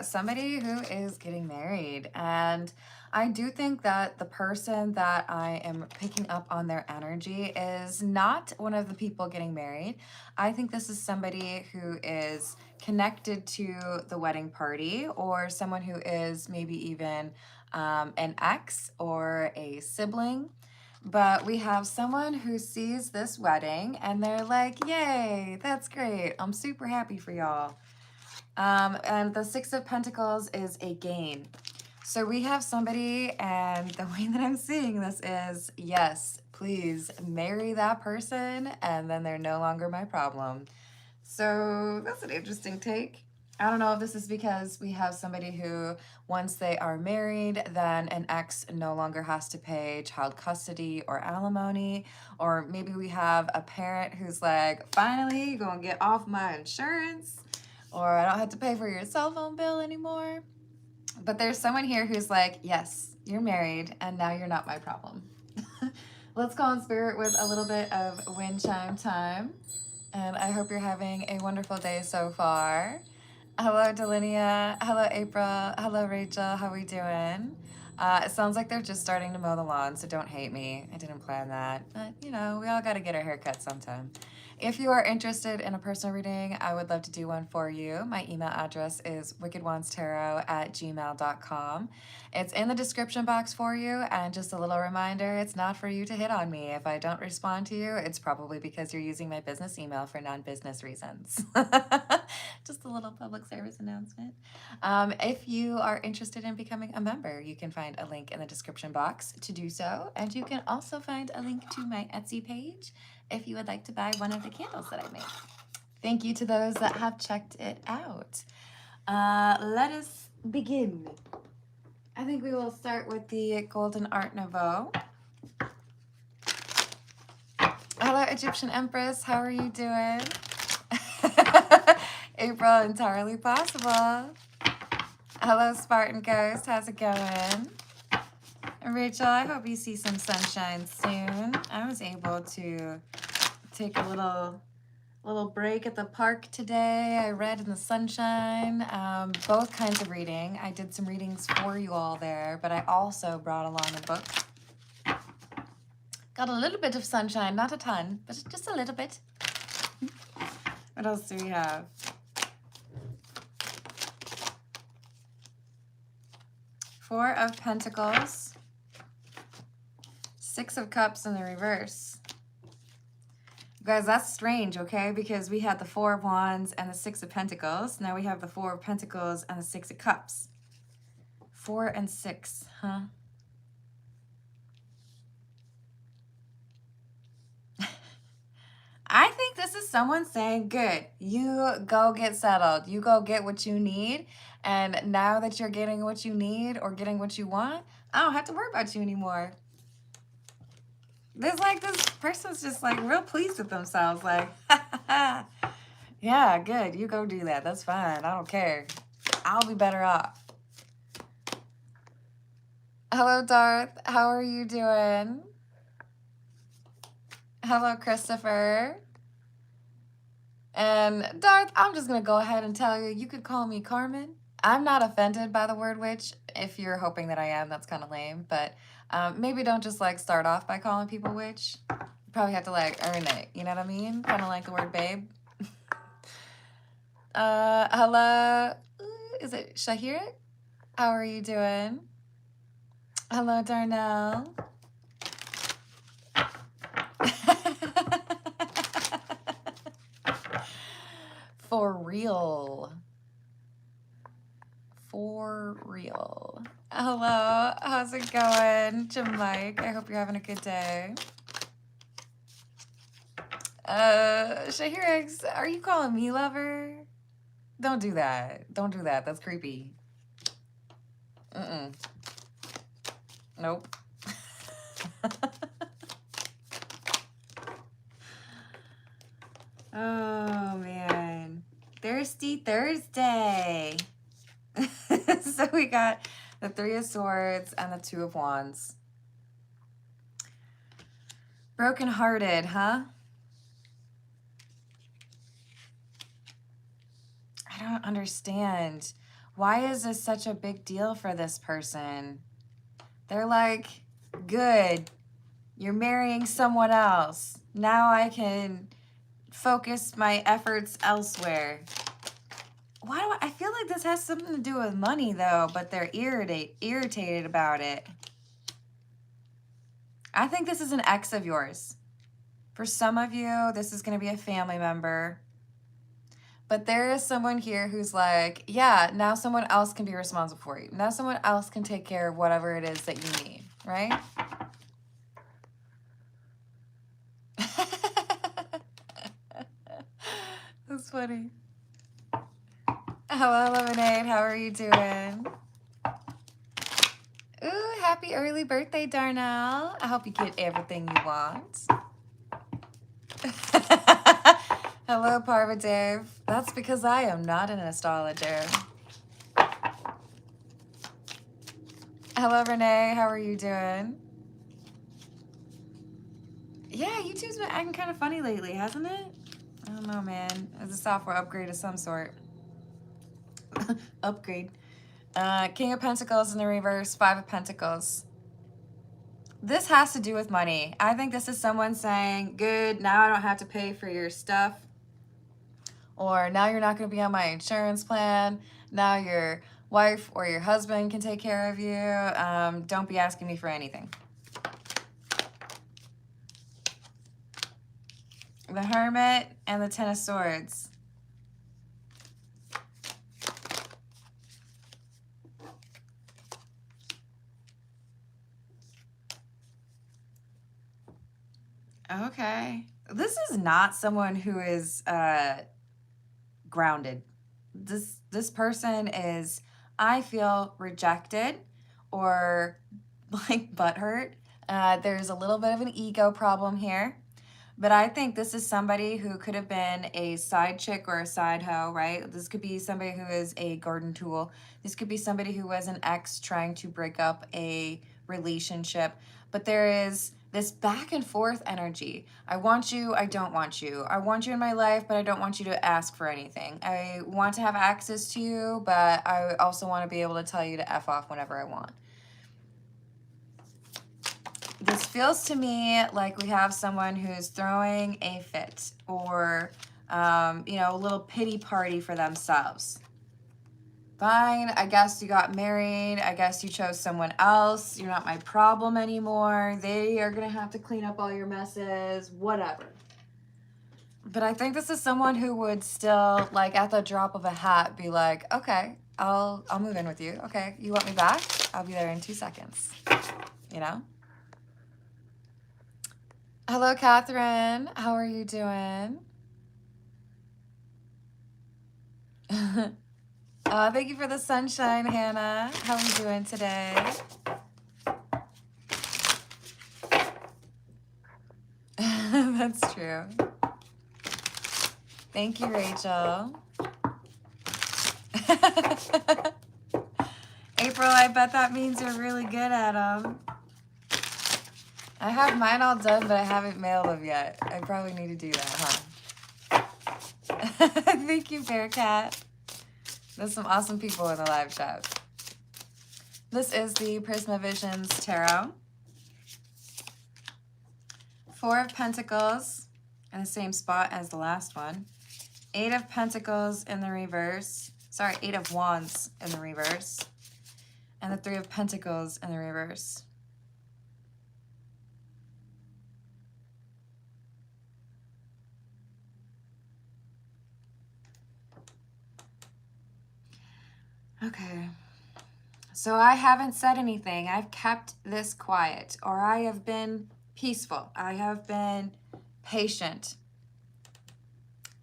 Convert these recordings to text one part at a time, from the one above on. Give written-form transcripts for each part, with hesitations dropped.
somebody who is getting married. And I do think that the person that I am picking up on their energy is not one of the people getting married. I think this is somebody who is connected to the wedding party, or someone who is maybe even an ex or a sibling. But we have someone who sees this wedding and they're like, yay, that's great. I'm super happy for y'all. And the Six of Pentacles is a gain. So we have somebody, and the way that I'm seeing this is, yes, please marry that person, and then they're no longer my problem. So that's an interesting take. I don't know if this is because we have somebody who, once they are married, then an ex no longer has to pay child custody or alimony. Or maybe we have a parent who's like, finally, you're gonna get off my insurance, or I don't have to pay for your cell phone bill anymore. But there's someone here who's like, yes, you're married, and now you're not my problem. Let's call in spirit with a little bit of wind chime time. And I hope you're having a wonderful day so far. Hello, Delinia. Hello, April. Hello, Rachel. How we doing? It sounds like they're just starting to mow the lawn, so don't hate me. I didn't plan that. But, you know, we all got to get our haircut sometime. If you are interested in a personal reading, I would love to do one for you. My email address is wickedwandstarot@gmail.com. It's in the description box for you, and just a little reminder, it's not for you to hit on me. If I don't respond to you, it's probably because you're using my business email for non-business reasons. Just a little public service announcement. If you are interested in becoming a member, you can find a link in the description box to do so, and you can also find a link to my Etsy page if you would like to buy one of the candles that I make. Thank you to those that have checked it out. Let us begin. I think we will start with the Golden Art Nouveau. Hello, Egyptian Empress. How are you doing? April, entirely possible. Hello, Spartan Ghost. How's it going? Rachel, I hope you see some sunshine soon. I was able to take a little break at the park today. I read in the sunshine, both kinds of reading. I did some readings for you all there, but I also brought along a book. Got a little bit of sunshine, not a ton, but just a little bit. What else do we have? Four of Pentacles, Six of Cups in the reverse. Guys, that's strange, okay? Because we had the Four of Wands and the Six of Pentacles. Now we have the Four of Pentacles and the Six of Cups. 4 and 6, huh? I think this is someone saying, good, you go get settled. You go get what you need. And now that you're getting what you need or getting what you want, I don't have to worry about you anymore. There's like this person's just like real pleased with themselves. Like, yeah, good. You go do that. That's fine. I don't care. I'll be better off. Hello, Darth. How are you doing? Hello, Christopher. And Darth, I'm just going to go ahead and tell you, you could call me Carmen. I'm not offended by the word witch. If you're hoping that I am, that's kind of lame. But maybe don't just like start off by calling people witch. You probably have to like earn it. You know what I mean? Kind of like the word babe. Hello. Is it Shahira? How are you doing? Hello, Darnell. For real. For real. Hello, how's it going? Jim Mike, I hope you're having a good day. Shahirix, are you calling me lover? Don't do that. Don't do that. That's creepy. Nope. Oh, man. Thirsty Thursday. So we got the Three of Swords and the Two of Wands. Brokenhearted, huh? I don't understand Why is this such a big deal for this person? They're like, good, you're marrying someone else. Now I can focus my efforts elsewhere. Why do I feel like this has something to do with money though, but they're irritated about it. I think this is an ex of yours. For some of you, this is going to be a family member. But there is someone here who's like, yeah, now someone else can be responsible for you. Now someone else can take care of whatever it is that you need, right? That's funny. Hello, Lemonade. How are you doing? Ooh, happy early birthday, Darnell. I hope you get everything you want. Hello, Parvadev. That's because I am not an astrologer. Hello, Renee. How are you doing? Yeah, YouTube's been acting kind of funny lately, hasn't it? I don't know, man. It's a software upgrade of some sort. Upgrade. King of Pentacles in the reverse, Five of Pentacles. This has to do with money. I think this is someone saying, good, now I don't have to pay for your stuff. Or now you're not going to be on my insurance plan. Now your wife or your husband can take care of you. Don't be asking me for anything. The Hermit and the Ten of Swords. Okay. This is not someone who is grounded. This person is, I feel rejected or like butthurt. There's a little bit of an ego problem here. But I think this is somebody who could have been a side chick or a side hoe, right? This could be somebody who is a garden tool. This could be somebody who was an ex trying to break up a relationship. But there is this back and forth energy. I want you, I don't want you. I want you in my life, but I don't want you to ask for anything. I want to have access to you, but I also want to be able to tell you to F off whenever I want. This feels to me like we have someone who's throwing a fit or, you know, a little pity party for themselves. Fine, I guess you got married. I guess you chose someone else. You're not my problem anymore. They are going to have to clean up all your messes, whatever. But I think this is someone who would still, like, at the drop of a hat, be like, okay, I'll move in with you. Okay, you want me back? I'll be there in 2 seconds. You know? Hello, Catherine. How are you doing? Thank you for the sunshine, Hannah. How are you doing today? That's true. Thank you, Rachel. April, I bet that means you're really good at them. I have mine all done, but I haven't mailed them yet. I probably need to do that, huh? Thank you, Bearcat. There's some awesome people in the live chat. This is the Prisma Visions Tarot. Four of Pentacles in the same spot as the last one. Eight of Pentacles in the reverse. Sorry, Eight of Wands in the reverse. And the Three of Pentacles in the reverse. Okay, so I haven't said anything. I've kept this quiet, or I have been peaceful. I have been patient.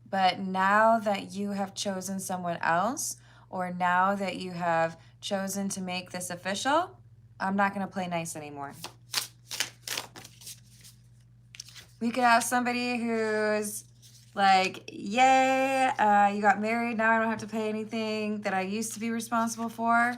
But now that you have chosen someone else, or now that you have chosen to make this official, I'm not going to play nice anymore. We could have somebody who's like, yay, you got married, now I don't have to pay anything that I used to be responsible for.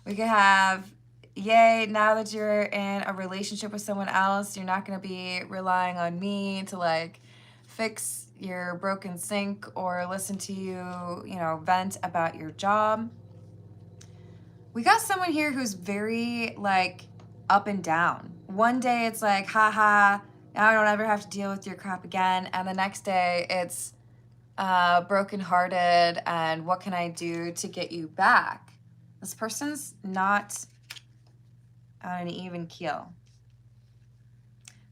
We could have, yay, now that you're in a relationship with someone else, you're not going to be relying on me to like fix your broken sink or listen to you, you know, vent about your job. We got someone here who's very like up and down. One day it's like, haha, now I don't ever have to deal with your crap again. And the next day it's brokenhearted and what can I do to get you back? This person's not on an even keel.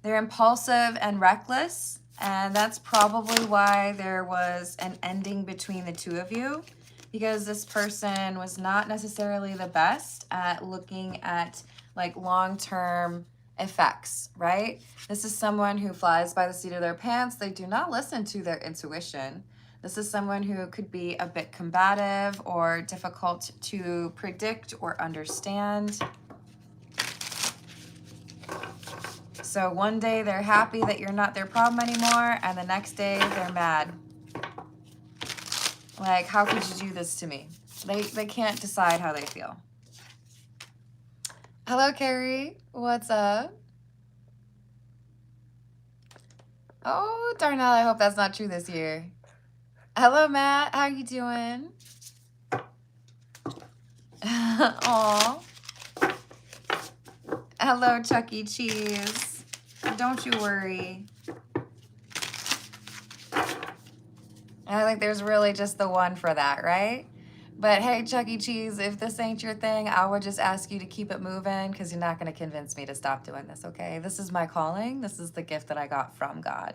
They're impulsive and reckless, and that's probably why there was an ending between the two of you, because this person was not necessarily the best at looking at like long-term effects, right? This is someone who flies by the seat of their pants. They do not listen to their intuition. This is someone who could be a bit combative or difficult to predict or understand. So one day they're happy that you're not their problem anymore, and the next day they're mad. Like, how could you do this to me? They can't decide how they feel. Hello, Carrie. What's up? Oh, Darnell, I hope that's not true this year. Hello, Matt. How you doing? Aw. Hello, Chuck E. Cheese. Don't you worry. I think there's really just the one for that, right? But hey, Chuck E. Cheese, if this ain't your thing, I would just ask you to keep it moving because you're not going to convince me to stop doing this, okay? This is my calling. This is the gift that I got from God.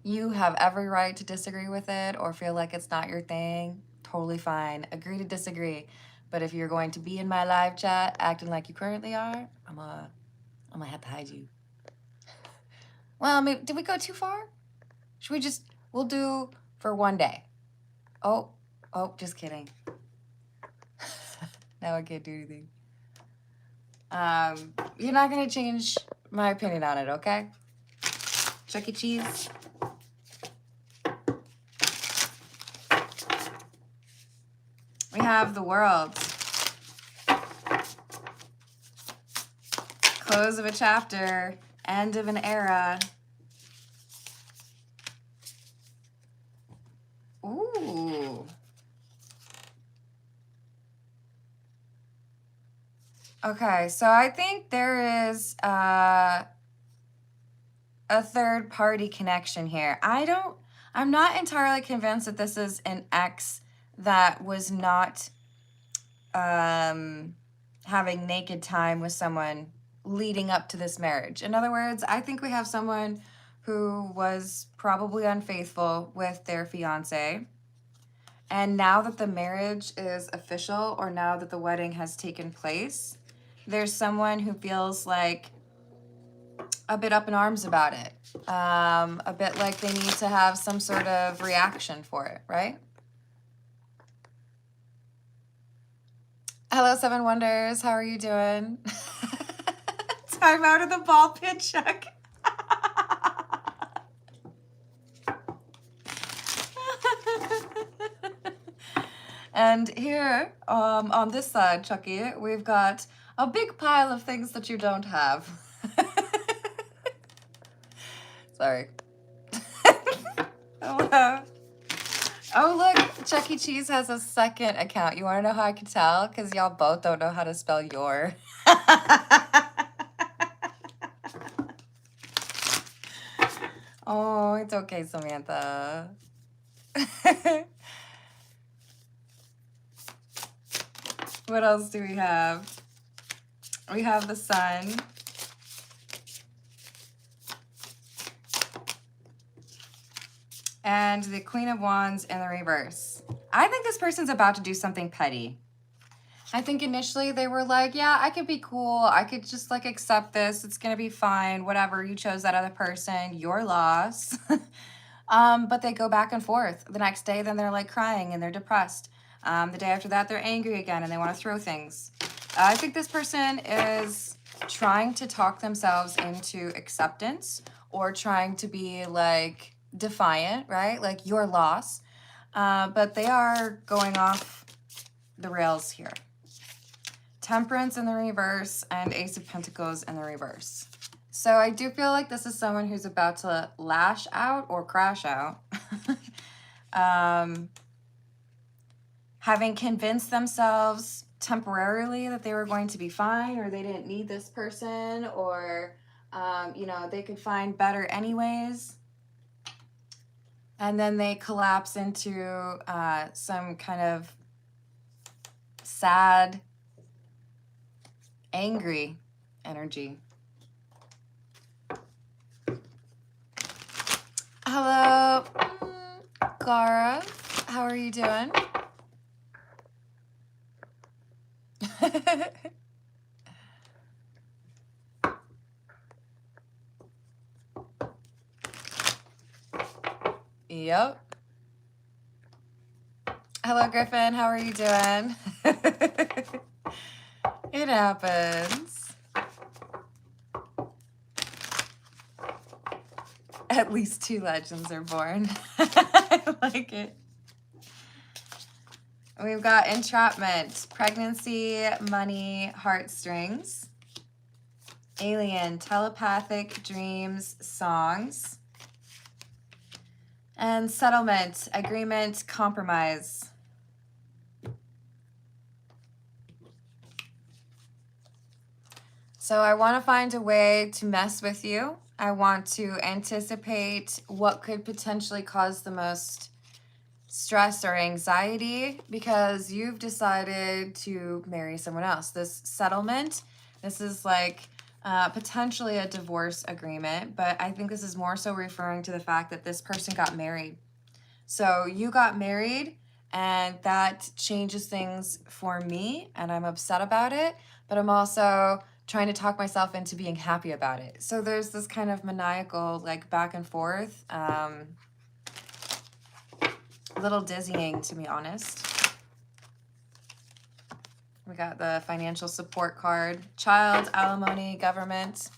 You have every right to disagree with it or feel like it's not your thing. Totally fine. Agree to disagree. But if you're going to be in my live chat acting like you currently are, I'm gonna have to hide you. Well, maybe, did we go too far? Should we just, we'll do for one day. Oh, just kidding. Now I can't do anything. You're not gonna change my opinion on it, okay? Chuck E. Cheese. We have the World. Close of a chapter. End of an era. Ooh. Okay, so I think there is a third party connection here. I'm not entirely convinced that this is an ex that was not having naked time with someone leading up to this marriage. In other words, I think we have someone who was probably unfaithful with their fiance. And now that the marriage is official, or now that the wedding has taken place, there's someone who feels like a bit up in arms about it. A bit like they need to have some sort of reaction for it, right? Hello, Seven Wonders. How are you doing? Time out of the ball pit, Chuck. And here, on this side, Chucky, we've got a big pile of things that you don't have. Sorry. Oh, look, Chuck E. Cheese has a second account. You want to know how I can tell? Because y'all both don't know how to spell your. Oh, it's okay, Samantha. What else do we have? We have the Sun. And the Queen of Wands in the reverse. I think this person's about to do something petty. I think initially they were like, yeah, I could be cool. I could just like accept this. It's going to be fine. Whatever. You chose that other person. Your loss. But they go back and forth. The next day, then they're like crying and they're depressed. The day after that, they're angry again and they want to throw things. I think this person is trying to talk themselves into acceptance or trying to be like defiant, right? Like your loss. But they are going off the rails here. Temperance in the reverse and Ace of Pentacles in the reverse. So I do feel like this is someone who's about to lash out or crash out. Having convinced themselves temporarily that they were going to be fine, or they didn't need this person, or, you know, they could find better anyways. And then they collapse into some kind of sad, angry energy. Hello, Gara. How are you doing? Yep. Hello, Griffin. How are you doing? It happens. At least 2 legends are born. I like it. We've got entrapment, pregnancy, money, heartstrings, alien, telepathic dreams, songs, and settlement, agreement, compromise. So I want to find a way to mess with you. I want to anticipate what could potentially cause the most stress or anxiety because you've decided to marry someone else. This settlement, this is like potentially a divorce agreement, but I think this is more so referring to the fact that this person got married. So you got married and that changes things for me and I'm upset about it, but I'm also trying to talk myself into being happy about it. So there's this kind of maniacal like back and forth, a little dizzying to be honest. We got the financial support card, child, alimony, government.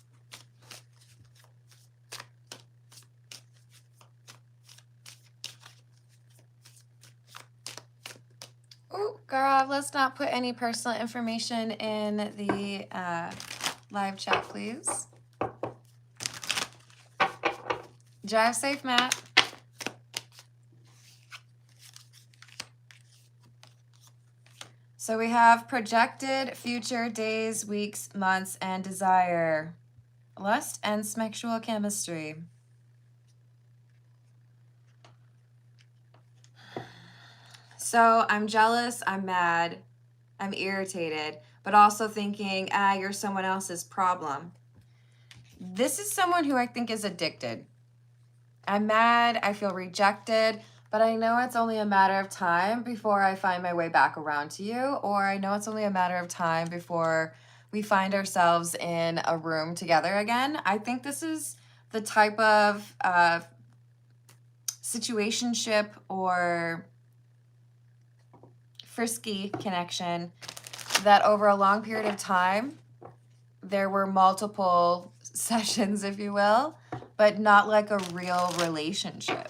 Oh, girl, let's not put any personal information in the live chat, please. Drive safe, Matt. So we have projected future days, weeks, months, and desire. Lust and sexual chemistry. So I'm jealous, I'm mad, I'm irritated, but also thinking, you're someone else's problem. This is someone who I think is addicted. I'm mad, I feel rejected, but I know it's only a matter of time before I find my way back around to you, or I know it's only a matter of time before we find ourselves in a room together again. I think this is the type of situationship or frisky connection that over a long period of time, there were multiple sessions, if you will, but not like a real relationship.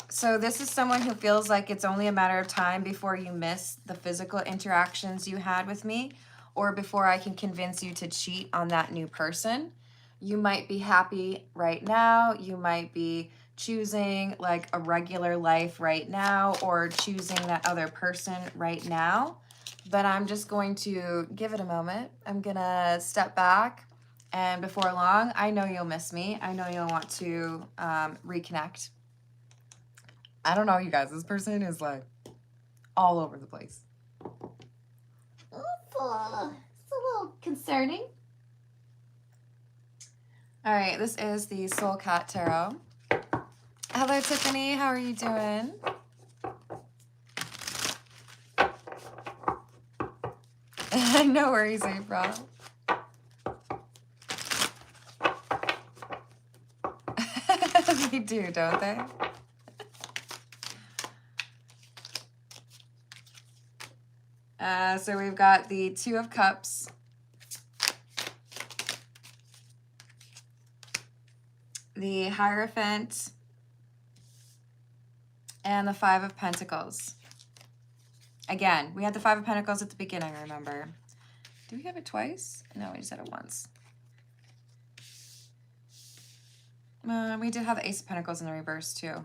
So this is someone who feels like it's only a matter of time before you miss the physical interactions you had with me or before I can convince you to cheat on that new person. You might be happy right now. You might be choosing like a regular life right now or choosing that other person right now. But I'm just going to give it a moment. I'm going to step back. And before long, I know you'll miss me. I know you'll want to reconnect. I don't know, you guys. This person is like all over the place. It's a little concerning. All right, this is the Soul Cat Tarot. Hello, Tiffany. How are you doing? No worries, April. They do, don't they? So we've got the Two of Cups, the Hierophant, and the Five of Pentacles. Again, we had the Five of Pentacles at the beginning, remember? Do we have it twice? No, we just had it once. We did have the Ace of Pentacles in the reverse too.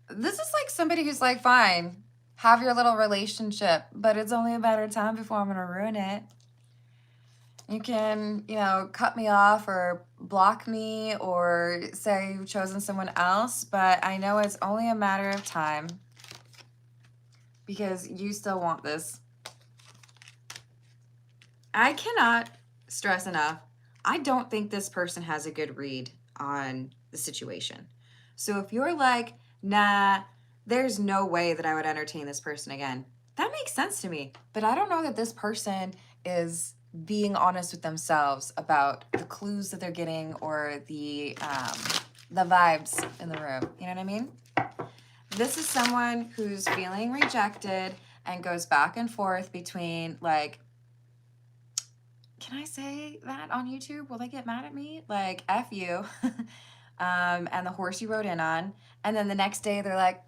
This is like somebody who's like, fine, have your little relationship, but it's only a matter of time before I'm going to ruin it. You can, you know, cut me off or block me or say you've chosen someone else, but I know it's only a matter of time because you still want this. I cannot stress enough, I don't think this person has a good read on the situation. So if you're like, nah, there's no way that I would entertain this person again, that makes sense to me. But I don't know that this person is being honest with themselves about the clues that they're getting or the vibes in the room. You know what I mean? This is someone who's feeling rejected and goes back and forth between like, can I say that on YouTube? Will they get mad at me? Like, F you. And the horse you rode in on. And then the next day they're like,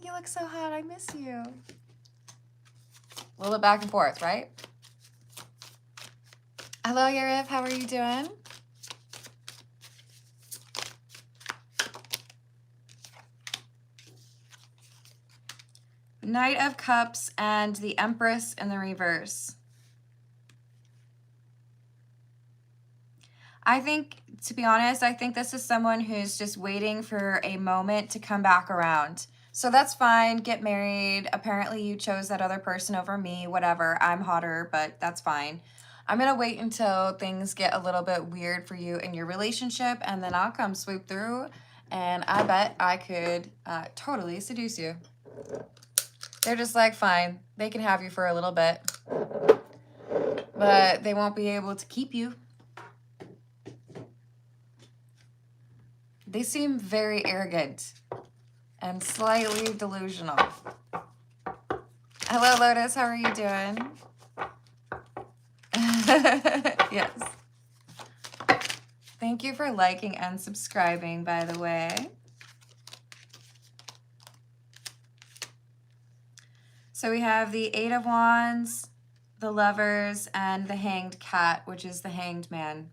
you look so hot, I miss you. A little bit back and forth, right? Hello, Yarif, how are you doing? Knight of Cups and the Empress in the reverse. I think, to be honest, I think this is someone who's just waiting for a moment to come back around. So that's fine. Get married. Apparently you chose that other person over me. Whatever. I'm hotter, but that's fine. I'm going to wait until things get a little bit weird for you in your relationship, and then I'll come swoop through, and I bet I could totally seduce you. They're just like, fine. They can have you for a little bit, but they won't be able to keep you. They seem very arrogant and slightly delusional. Hello, Lotus. How are you doing? Yes. Thank you for liking and subscribing, by the way. So we have the Eight of Wands, the Lovers, and the Hanged Cat, which is the Hanged Man.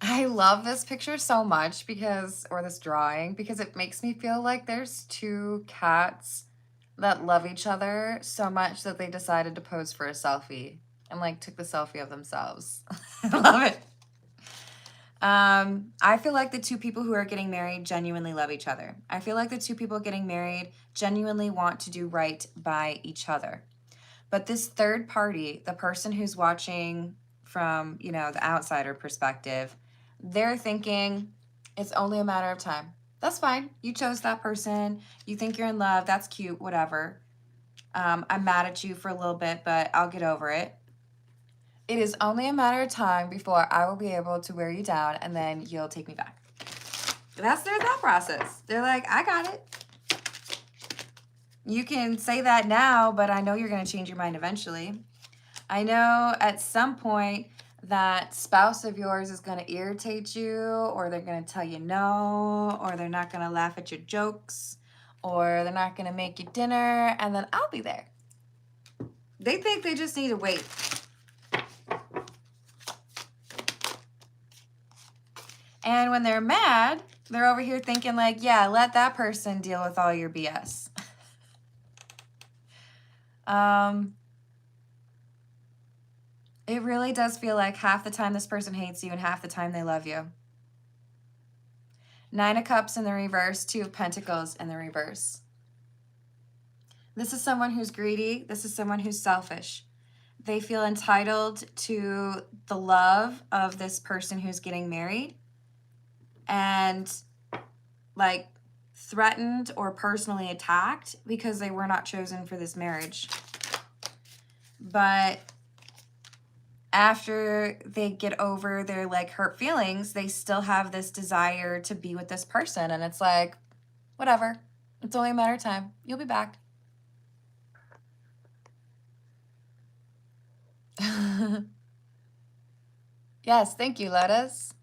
I love this picture so much because, or this drawing, because it makes me feel like there's two cats that love each other so much that they decided to pose for a selfie and like took the selfie of themselves. I love it. I feel like the two people who are getting married genuinely love each other. I feel like the two people getting married genuinely want to do right by each other. But this third party, the person who's watching from, you know, the outsider perspective, they're thinking it's only a matter of time. That's fine. You chose that person. You think you're in love. That's cute. Whatever. I'm mad at you for a little bit, but I'll get over it. It is only a matter of time before I will be able to wear you down and then you'll take me back. That's their thought process. They're like, I got it. You can say that now, but I know you're going to change your mind eventually. I know at some point that spouse of yours is going to irritate you, or they're going to tell you no, or they're not going to laugh at your jokes, or they're not going to make you dinner, and then I'll be there. They think they just need to wait. And when they're mad, they're over here thinking like, yeah, let that person deal with all your BS. It really does feel like half the time this person hates you and half the time they love you. Nine of Cups in the reverse, Two of Pentacles in the reverse. This is someone who's greedy. This is someone who's selfish. They feel entitled to the love of this person who's getting married and like threatened or personally attacked because they were not chosen for this marriage. But after they get over their like hurt feelings, they still have this desire to be with this person. And it's like, whatever. It's only a matter of time. You'll be back. Yes, thank you, Lotus.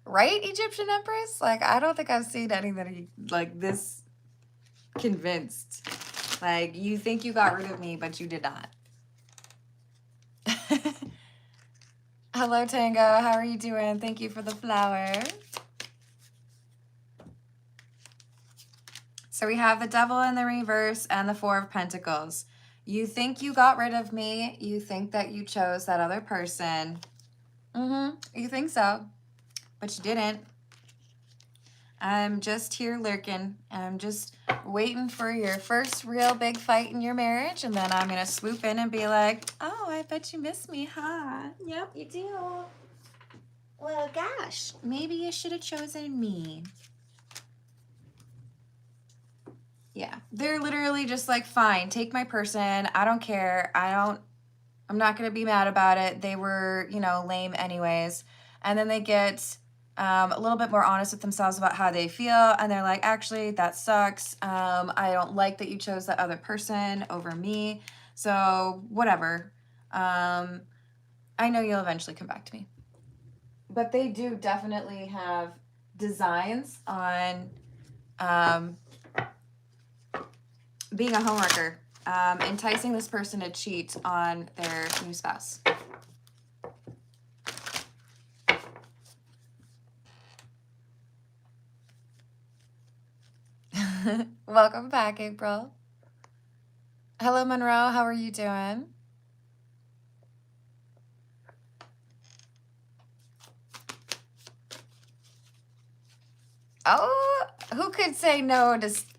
Right, Egyptian Empress? Like, I don't think I've seen anybody like this convinced. Like, you think you got rid of me, but you did not. Hello, Tango. How are you doing? Thank you for the flower. So we have the Devil in the reverse and the Four of Pentacles. You think you got rid of me. You think that you chose that other person. You think so, but you didn't. I'm just here lurking. I'm just waiting for your first real big fight in your marriage, and then I'm going to swoop in and be like, oh, I bet you miss me, huh? Yep, you do. Well, gosh, maybe you should have chosen me. Yeah, they're literally just like, fine, take my person. I don't care. I'm not going to be mad about it. They were, you know, lame anyways. And then they get a little bit more honest with themselves about how they feel. And they're like, actually, that sucks. I don't like that you chose that other person over me. So whatever. I know you'll eventually come back to me. But they do definitely have designs on being a homewrecker, enticing this person to cheat on their new spouse. Welcome back, April. Hello, Monroe. How are you doing? Oh, who could say no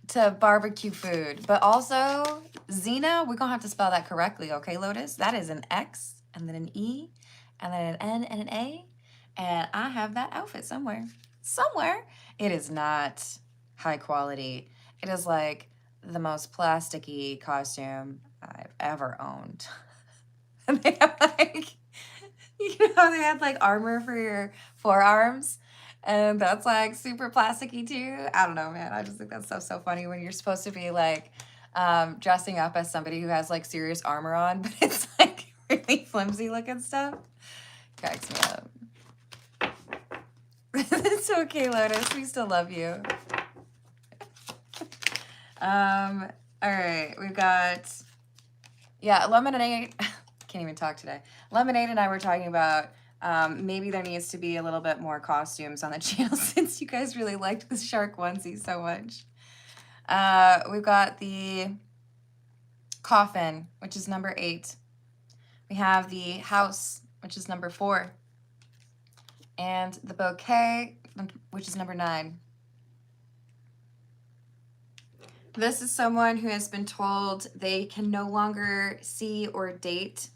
to barbecue food? But also, Xena, we're going to have to spell that correctly, okay, Lotus? That is an X, and then an E, and then an N, and an A. And I have that outfit somewhere. Somewhere. It is not high quality. It is like the most plasticky costume I've ever owned. And they have like, you know, they had like armor for your forearms. And that's like super plasticky too. I don't know, man. I just think that's so funny when you're supposed to be like dressing up as somebody who has like serious armor on, but it's like really flimsy looking stuff. Cracks me up. It's okay, Lotus. We still love you. All right, we've got, yeah, Lemonade. Can't even talk today. Lemonade and I were talking about maybe there needs to be a little bit more costumes on the channel since you guys really liked the shark onesie so much. We've got the coffin, which is number 8. We have the house, which is number 4. And the bouquet, which is number 9. This is someone who has been told they can no longer see or date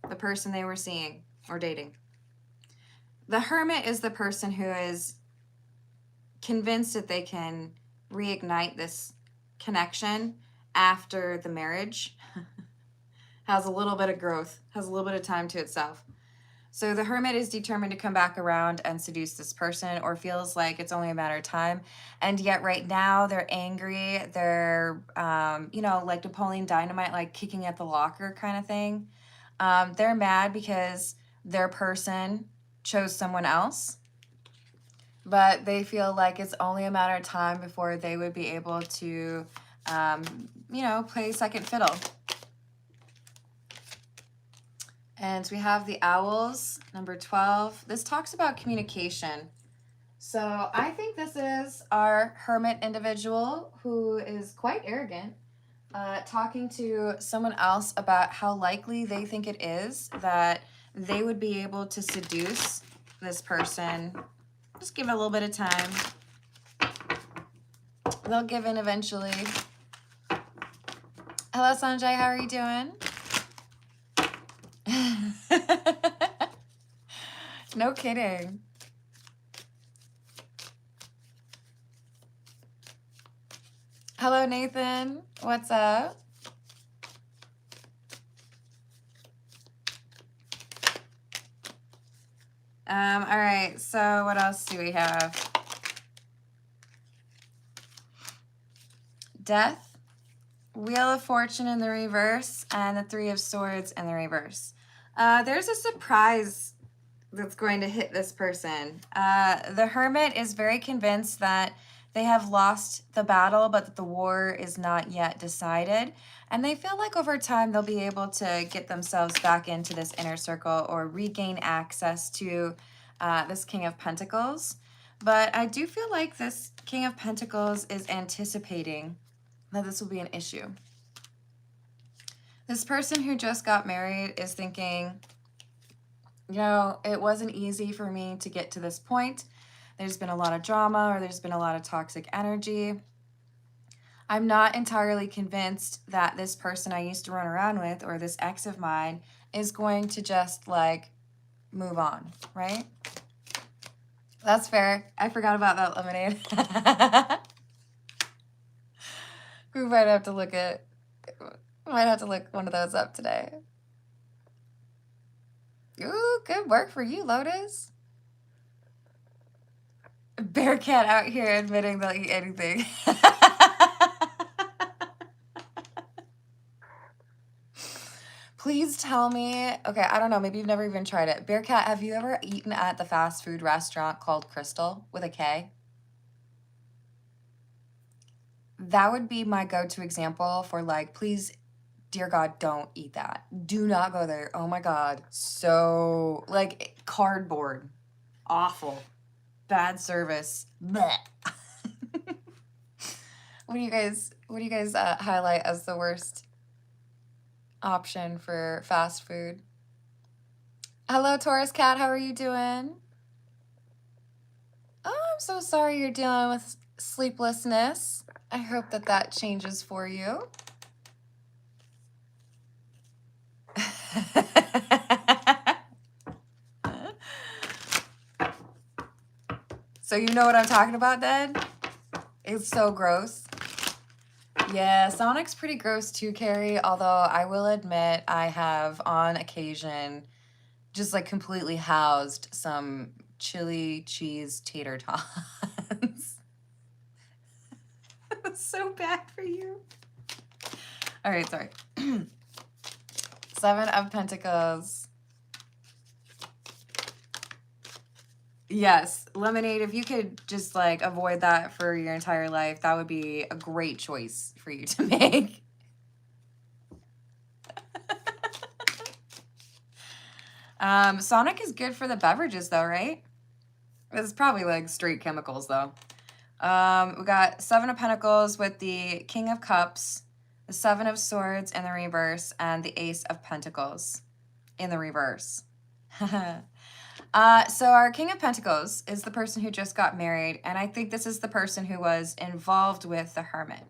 the person they were seeing or dating. The hermit is the person who is convinced that they can reignite this connection after the marriage. Has a little bit of growth, has a little bit of time to itself. So the hermit is determined to come back around and seduce this person, or feels like it's only a matter of time. And yet right now they're angry. They're, you know, like Napoleon Dynamite, like kicking at the locker kind of thing. They're mad because their person chose someone else, but they feel like it's only a matter of time before they would be able to, you know, play second fiddle. And we have the owls, number 12. This talks about communication. So I think this is our hermit individual who is quite arrogant, talking to someone else about how likely they think it is that they would be able to seduce this person. Just give it a little bit of time. They'll give in eventually. Hello, Sanjay. How are you doing? No kidding. Hello, Nathan. What's up? All right, so what else do we have? Death, Wheel of Fortune in the reverse, and the Three of Swords in the reverse. There's a surprise that's going to hit this person. The Hermit is very convinced that they have lost the battle, but that the war is not yet decided. And they feel like over time they'll be able to get themselves back into this inner circle or regain access to this King of Pentacles. But I do feel like this King of Pentacles is anticipating that this will be an issue. This person who just got married is thinking, you know, it wasn't easy for me to get to this point. There's been a lot of drama, or there's been a lot of toxic energy. I'm not entirely convinced that this person I used to run around with, or this ex of mine, is going to just like move on, right? That's fair. I forgot about that lemonade. We might have to look one of those up today. Ooh, good work for you, Lotus. Bearcat out here admitting they'll eat anything. Please tell me, okay, I don't know, maybe you've never even tried it. Bearcat, have you ever eaten at the fast food restaurant called Crystal with a K? That would be my go-to example for like, please, dear God, don't eat that. Do not go there. Oh my God. So, like, cardboard. Awful. Bad service. Blech. What do you guys highlight as the worst option for fast food? Hello, Taurus Cat. How are you doing? Oh, I'm so sorry you're dealing with sleeplessness. I hope that that changes for you. So you know what I'm talking about then? It's so gross. Yeah, Sonic's pretty gross too, Carrie, although I will admit I have on occasion just like completely housed some chili cheese tater tots. That's so bad for you. All right, sorry. Seven of Pentacles. Yes, lemonade, if you could just like avoid that for your entire life, that would be a great choice for you to make. Sonic is good for the beverages though, right? It's probably like straight chemicals though. We got Seven of Pentacles with the King of Cups, the Seven of Swords in the reverse, and the Ace of Pentacles in the reverse. So our King of Pentacles is the person who just got married, and I think this is the person who was involved with the Hermit.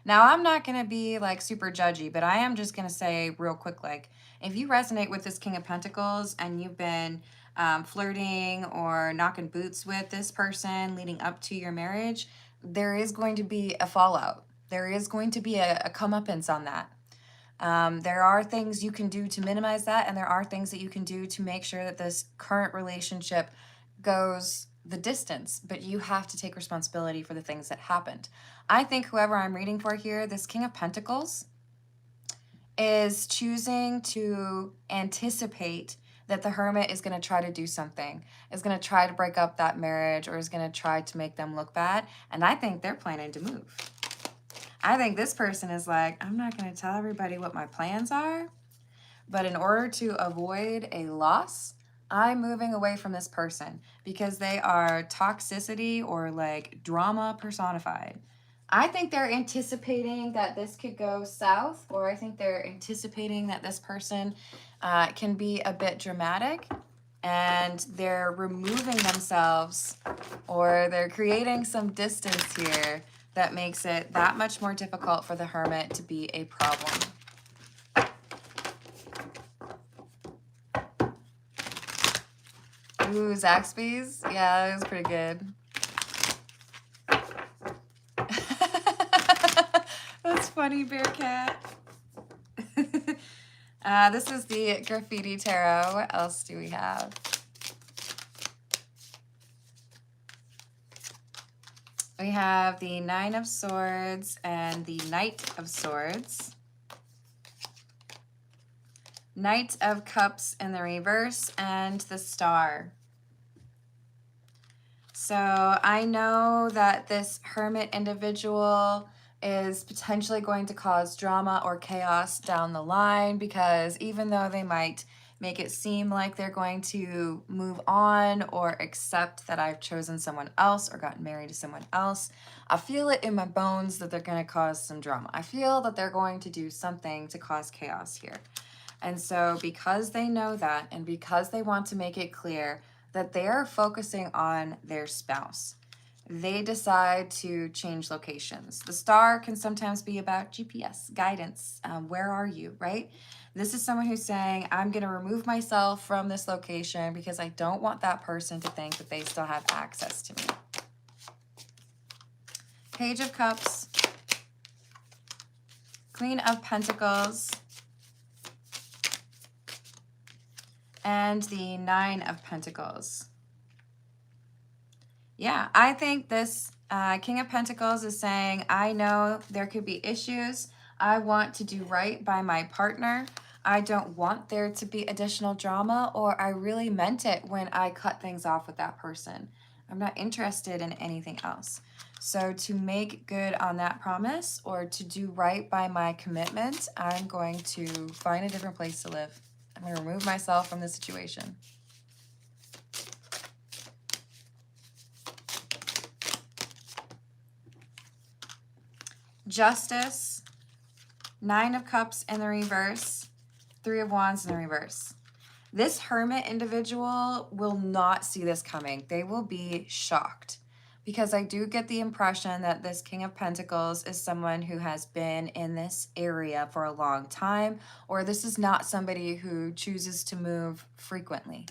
Now, I'm not going to be like super judgy, but I am just going to say real quick, like, if you resonate with this King of Pentacles and you've been flirting or knocking boots with this person leading up to your marriage, there is going to be a fallout. There is going to be a comeuppance on that. There are things you can do to minimize that, and there are things that you can do to make sure that this current relationship goes the distance, but you have to take responsibility for the things that happened. I think whoever I'm reading for here, this King of Pentacles, is choosing to anticipate that the Hermit is going to try to do something, is going to try to break up that marriage, or is going to try to make them look bad, and I think they're planning to move. I think this person is like, I'm not going to tell everybody what my plans are, but in order to avoid a loss, I'm moving away from this person because they are toxicity or like drama personified. I think they're anticipating that this could go south, or I think they're anticipating that this person can be a bit dramatic, and they're removing themselves, or they're creating some distance here that makes it that much more difficult for the Hermit to be a problem. Ooh, Zaxby's? Yeah, that was pretty good. That's funny, Bearcat. This is the Graffiti Tarot. What else do we have? We have the Nine of Swords and the Knight of Swords. Knight of Cups in the reverse, and the Star. So I know that this Hermit individual is potentially going to cause drama or chaos down the line, because even though they might make it seem like they're going to move on or accept that I've chosen someone else or gotten married to someone else, I feel it in my bones that they're going to cause some drama. I feel that they're going to do something to cause chaos here. And so because they know that, and because they want to make it clear that they are focusing on their spouse, they decide to change locations. The Star can sometimes be about GPS, guidance. Where are you, right? This is someone who's saying, I'm going to remove myself from this location because I don't want that person to think that they still have access to me. Page of Cups, Queen of Pentacles, and the Nine of Pentacles. Yeah, I think this King of Pentacles is saying, I know there could be issues. I want to do right by my partner. I don't want there to be additional drama, or I really meant it when I cut things off with that person. I'm not interested in anything else. So to make good on that promise, or to do right by my commitment, I'm going to find a different place to live. I'm going to remove myself from the situation. Justice, Nine of Cups in the reverse, Three of Wands in the reverse. This Hermit individual will not see this coming. They will be shocked, because I do get the impression that this King of Pentacles is someone who has been in this area for a long time, or this is not somebody who chooses to move frequently.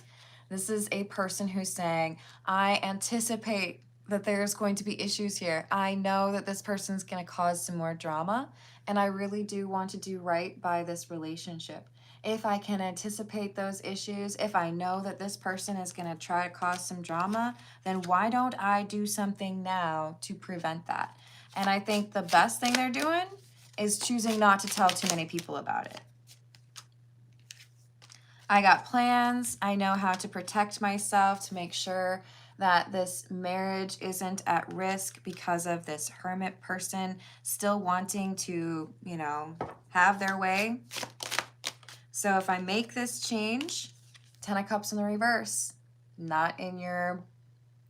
This is a person who's saying, I anticipate that there's going to be issues here. I know that this person's going to cause some more drama, and I really do want to do right by this relationship. If I can anticipate those issues, if I know that this person is going to try to cause some drama, then why don't I do something now to prevent that? And I think the best thing they're doing is choosing not to tell too many people about it. I got plans. I know how to protect myself to make sure that this marriage isn't at risk because of this Hermit person still wanting to, you know, have their way. So if I make this change, 10 of Cups in the reverse, not in your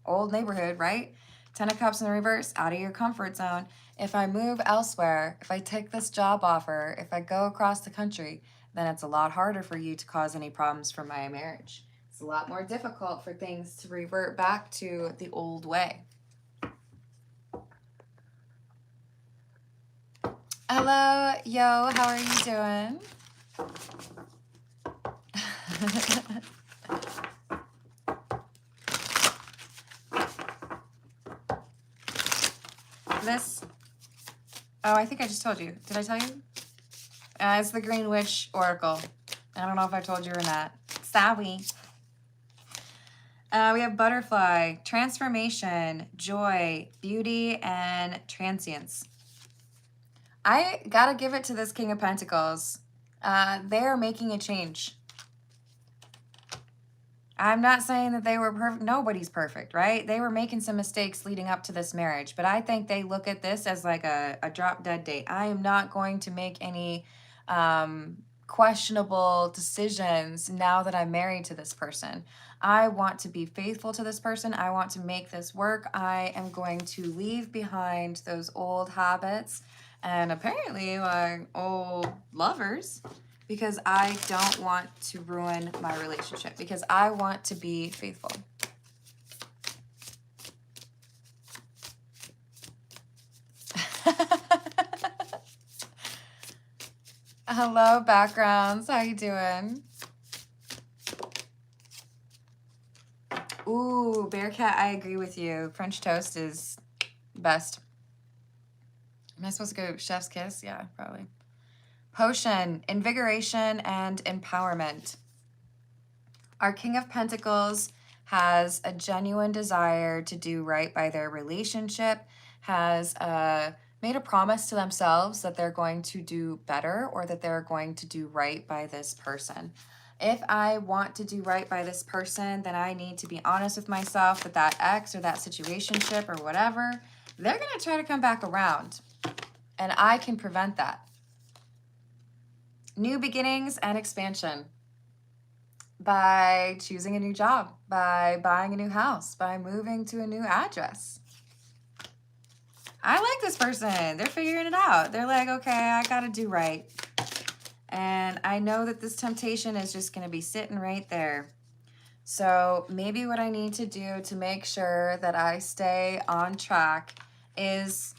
old neighborhood, right? 10 of Cups in the reverse, out of your comfort zone. If I move elsewhere, if I take this job offer, if I go across the country, then it's a lot harder for you to cause any problems for my marriage. It's a lot more difficult for things to revert back to the old way. Hello, yo, how are you doing? This, oh, I think I just told you. Did I tell you? It's the Green Witch Oracle. I don't know if I told you or not. Sorry. We have Butterfly, Transformation, Joy, Beauty, and Transience. I gotta give it to this King of Pentacles. They are making a change. I'm not saying that they were perfect. Nobody's perfect, right? They were making some mistakes leading up to this marriage, but I think they look at this as like a drop dead date. I am not going to make any questionable decisions now that I'm married to this person. I want to be faithful to this person. I want to make this work. I am going to leave behind those old habits and apparently like old lovers, because I don't want to ruin my relationship, because I want to be faithful. Hello, backgrounds. How you doing? Ooh, Bearcat, I agree with you. French toast is best. Am I supposed to go chef's kiss? Yeah, probably. Potion, invigoration, and empowerment. Our King of Pentacles has a genuine desire to do right by their relationship, has a made a promise to themselves that they're going to do better or that they're going to do right by this person. If I want to do right by this person, then I need to be honest with myself that that ex or that situationship or whatever, they're going to try to come back around. And I can prevent that. New beginnings and expansion. By choosing a new job, by buying a new house, by moving to a new address. I like this person. They're figuring it out. They're like, okay, I got to do right. And I know that this temptation is just going to be sitting right there. So maybe what I need to do to make sure that I stay on track is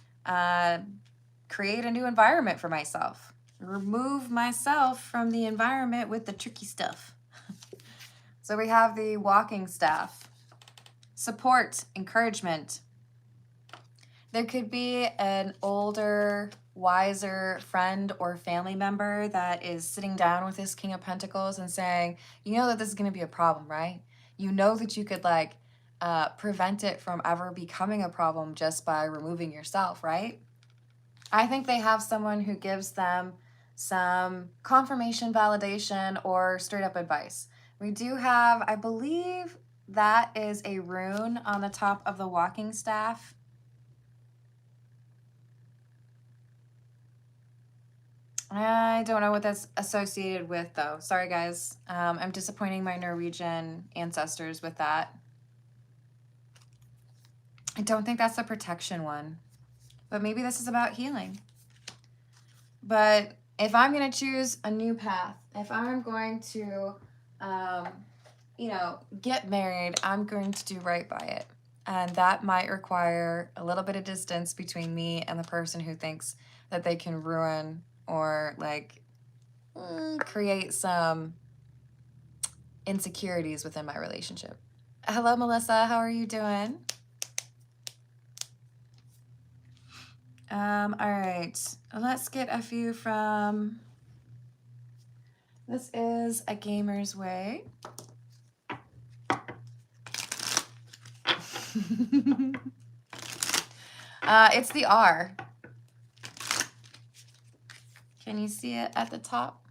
create a new environment for myself. Remove myself from the environment with the tricky stuff. So we have the walking staff. Support, encouragement. There could be an older, wiser friend or family member that is sitting down with this King of Pentacles and saying, you know that this is going to be a problem, right? You know that you could prevent it from ever becoming a problem just by removing yourself, right? I think they have someone who gives them some confirmation, validation, or straight up advice. We do have, I believe that is a rune on the top of the walking staff. I don't know what that's associated with, though. Sorry, guys. I'm disappointing my Norwegian ancestors with that. I don't think that's a protection one. But maybe this is about healing. But if I'm going to choose a new path, if I'm going to, get married, I'm going to do right by it. And that might require a little bit of distance between me and the person who thinks that they can ruin or create some insecurities within my relationship. Hello, Melissa. How are you doing? All right. Let's get a few from... This is A Gamer's Way. It's the R. Can you see it at the top?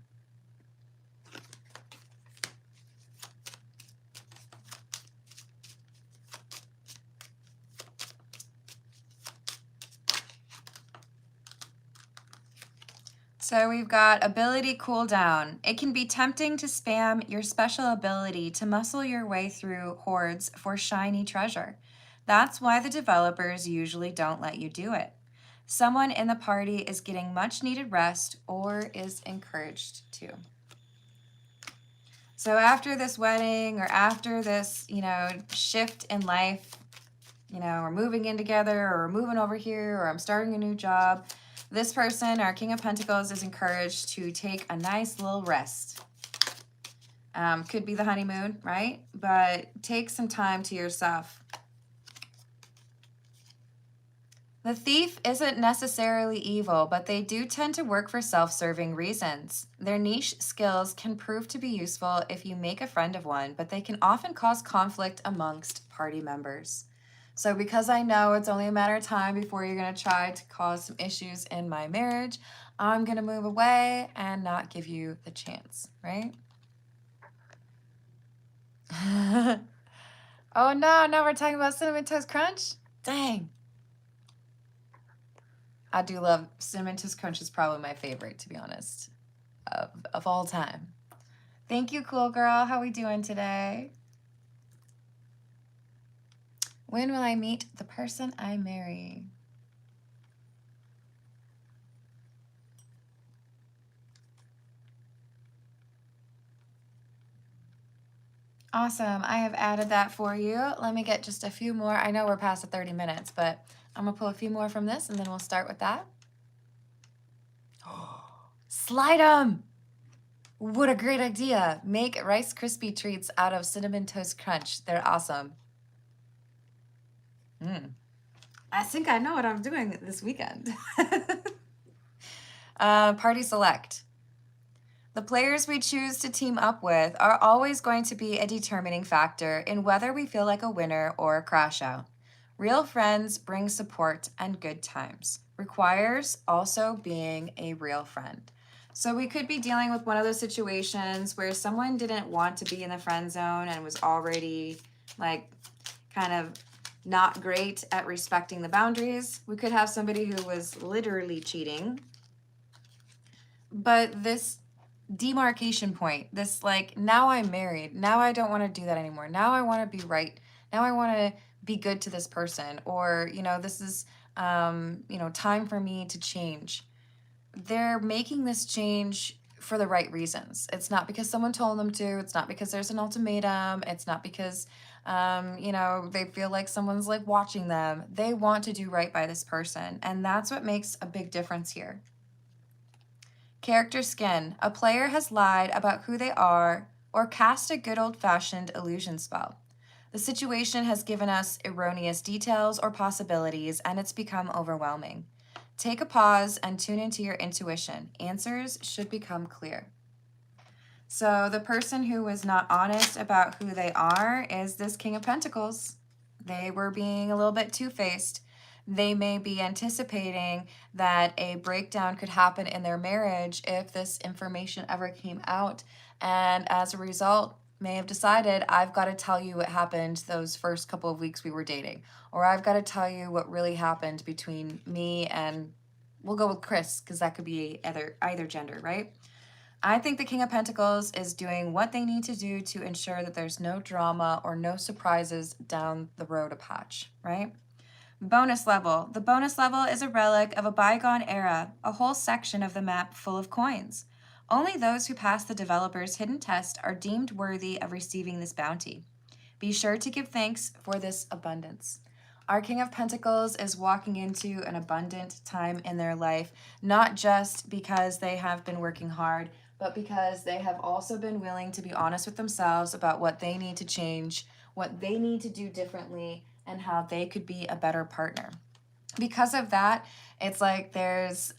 So we've got ability cooldown. It can be tempting to spam your special ability to muscle your way through hordes for shiny treasure. That's why the developers usually don't let you do it. Someone in the party is getting much needed rest or is encouraged to. So after this wedding or after this, shift in life, we're moving in together or we're moving over here or I'm starting a new job, this person, our King of Pentacles, is encouraged to take a nice little rest. Could be the honeymoon, right? But take some time to yourself. The thief isn't necessarily evil, but they do tend to work for self-serving reasons. Their niche skills can prove to be useful if you make a friend of one, but they can often cause conflict amongst party members. So because I know it's only a matter of time before you're going to try to cause some issues in my marriage, I'm going to move away and not give you the chance, right? Oh no, now we're talking about Cinnamon Toast Crunch? Dang. I do love Cinnamon Toast Crunch is probably my favorite, to be honest, of all time. Thank you, cool girl. How we doing today? When will I meet the person I marry? Awesome. I have added that for you. Let me get just a few more. I know we're past the 30 minutes, but I'm going to pull a few more from this, and then we'll start with that. Slide 'em! What a great idea. Make Rice Krispie treats out of Cinnamon Toast Crunch. They're awesome. I think I know what I'm doing this weekend. Party select. The players we choose to team up with are always going to be a determining factor in whether we feel like a winner or a crash out. Real friends bring support and good times. requires also being a real friend. So we could be dealing with one of those situations where someone didn't want to be in the friend zone and was already like kind of not great at respecting the boundaries. We could have somebody who was literally cheating. But this demarcation point, this like, now I'm married, now I don't want to do that anymore, now I want to be right, now I want to be good to this person, or this is time for me to change. They're making this change for the right reasons. It's not because someone told them to, it's not because there's an ultimatum, it's not because they feel like someone's like watching them. They want to do right by this person, and that's what makes a big difference here. Character skin. A player has lied about who they are or cast a good old-fashioned illusion spell. The situation has given us erroneous details or possibilities, and it's become overwhelming. Take a pause and tune into your intuition. Answers should become clear. So the person who was not honest about who they are is this King of Pentacles. They were being a little bit two-faced. They may be anticipating that a breakdown could happen in their marriage if this information ever came out. And as a result, may have decided, I've got to tell you what happened those first couple of weeks we were dating. Or I've got to tell you what really happened between me and, we'll go with Chris, because that could be either gender, right? I think the King of Pentacles is doing what they need to do to ensure that there's no drama or no surprises down the road a patch, right? Bonus level. The bonus level is a relic of a bygone era, a whole section of the map full of coins. Only those who pass the developer's hidden test are deemed worthy of receiving this bounty. Be sure to give thanks for this abundance. Our King of Pentacles is walking into an abundant time in their life, not just because they have been working hard, but because they have also been willing to be honest with themselves about what they need to change, what they need to do differently, and how they could be a better partner. Because of that, it's like there's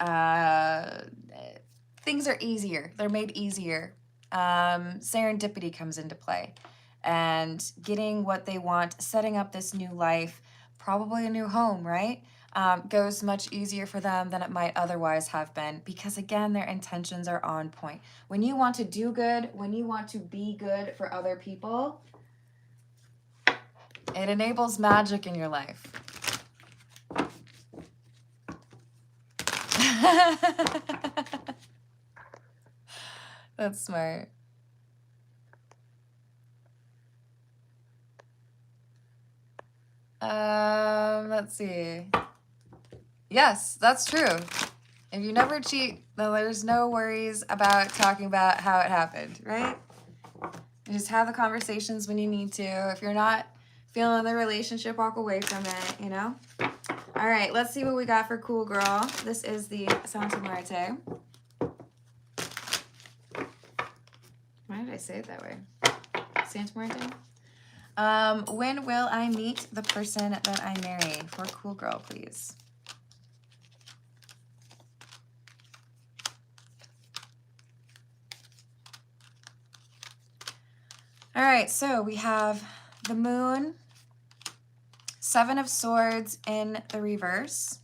things are easier. They're made easier. Serendipity comes into play. And getting what they want, setting up this new life, probably a new home, right? Goes much easier for them than it might otherwise have been, because again, their intentions are on point. When you want to do good, when you want to be good for other people, it enables magic in your life. That's smart. Let's see. Yes, that's true. If you never cheat, then there's no worries about talking about how it happened, right? You just have the conversations when you need to. If you're not feeling the relationship, walk away from it, All right, let's see what we got for Cool Girl. This is the Santa Muerte. Why did I say it that way? Santa Muerte? When will I meet the person that I marry? For Cool Girl, please. All right, so we have the Moon, Seven of Swords in the reverse,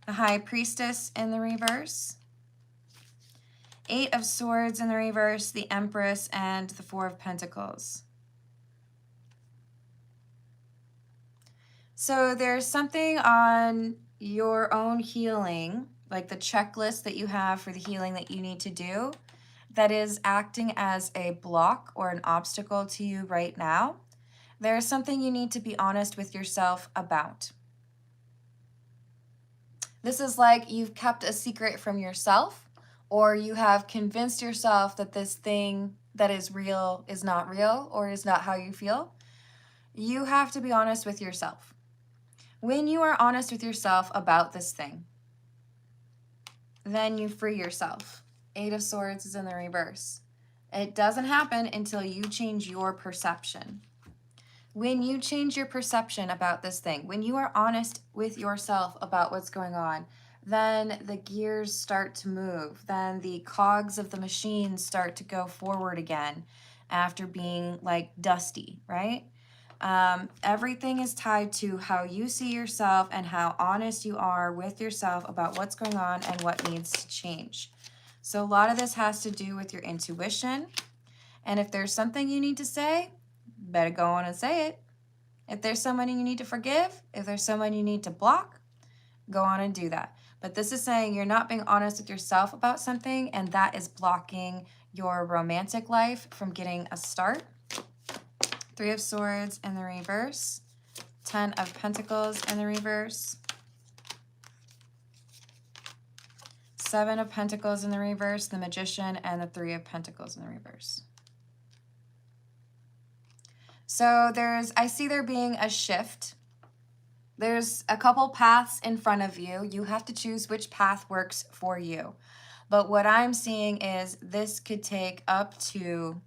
the High Priestess in the reverse, Eight of Swords in the reverse, the Empress, and the Four of Pentacles. So there's something on your own healing, like the checklist that you have for the healing that you need to do, that is acting as a block or an obstacle to you right now. There's something you need to be honest with yourself about. This is like you've kept a secret from yourself, or you have convinced yourself that this thing that is real is not real or is not how you feel. You have to be honest with yourself. When you are honest with yourself about this thing, then you free yourself. Eight of Swords is in the reverse. It doesn't happen until you change your perception. When you change your perception about this thing, when you are honest with yourself about what's going on, then the gears start to move. Then the cogs of the machine start to go forward again after being like dusty, right? Everything is tied to how you see yourself and how honest you are with yourself about what's going on and what needs to change. So a lot of this has to do with your intuition. And if there's something you need to say, better go on and say it. If there's someone you need to forgive, if there's someone you need to block, go on and do that. But this is saying you're not being honest with yourself about something, and that is blocking your romantic life from getting a start. 3 of Swords in the reverse. 10 of Pentacles in the reverse. 7 of Pentacles in the reverse, the Magician, and the 3 of Pentacles in the reverse. So I see there being a shift. There's a couple paths in front of you. You have to choose which path works for you. But what I'm seeing is this could take up to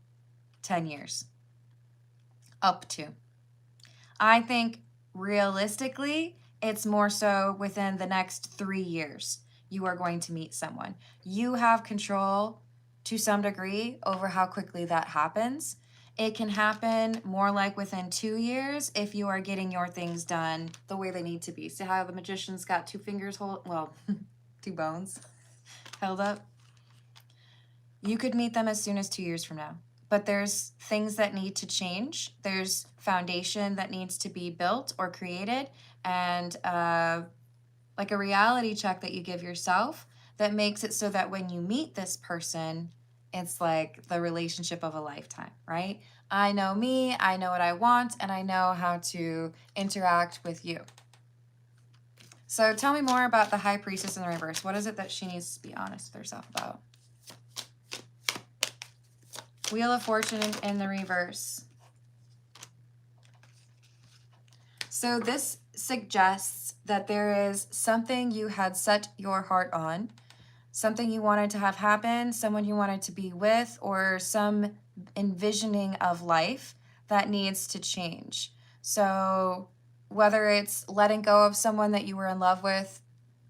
10 years. Up to. I think realistically, it's more so within the next 3 years, you are going to meet someone. You have control to some degree over how quickly that happens. It can happen more like within 2 years if you are getting your things done the way they need to be. See how the Magician's got 2 fingers well, 2 bones held up? You could meet them as soon as 2 years from now. But there's things that need to change. There's foundation that needs to be built or created, and like a reality check that you give yourself that makes it so that when you meet this person, it's like the relationship of a lifetime, right? I know me, I know what I want, and I know how to interact with you. So tell me more about the High Priestess in the reverse. What is it that she needs to be honest with herself about? Wheel of Fortune in the reverse. So this suggests that there is something you had set your heart on, something you wanted to have happen, someone you wanted to be with, or some envisioning of life that needs to change. So whether it's letting go of someone that you were in love with,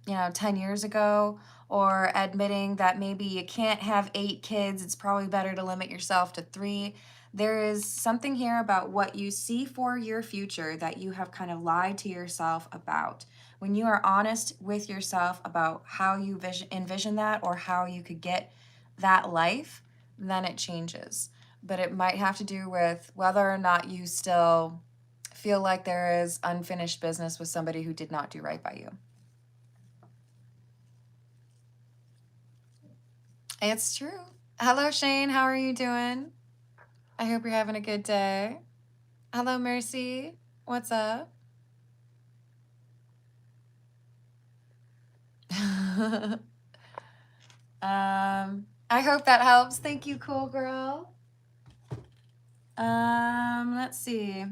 10 years ago, or admitting that maybe you can't have 8 kids, it's probably better to limit yourself to 3. There is something here about what you see for your future that you have kind of lied to yourself about. When you are honest with yourself about how you envision that or how you could get that life, then it changes. But it might have to do with whether or not you still feel like there is unfinished business with somebody who did not do right by you. It's true. Hello, Shane. How are you doing? I hope you're having a good day. Hello, Mercy. What's up? I hope that helps. Thank you, cool girl. Let's see.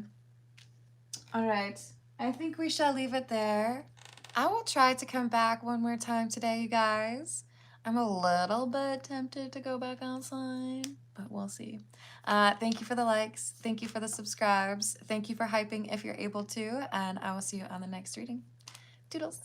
All right. I think we shall leave it there. I will try to come back one more time today, you guys. I'm a little bit tempted to go back outside, but we'll see. Thank you for the likes. Thank you for the subscribes. Thank you for hyping if you're able to, and I will see you on the next reading. Toodles.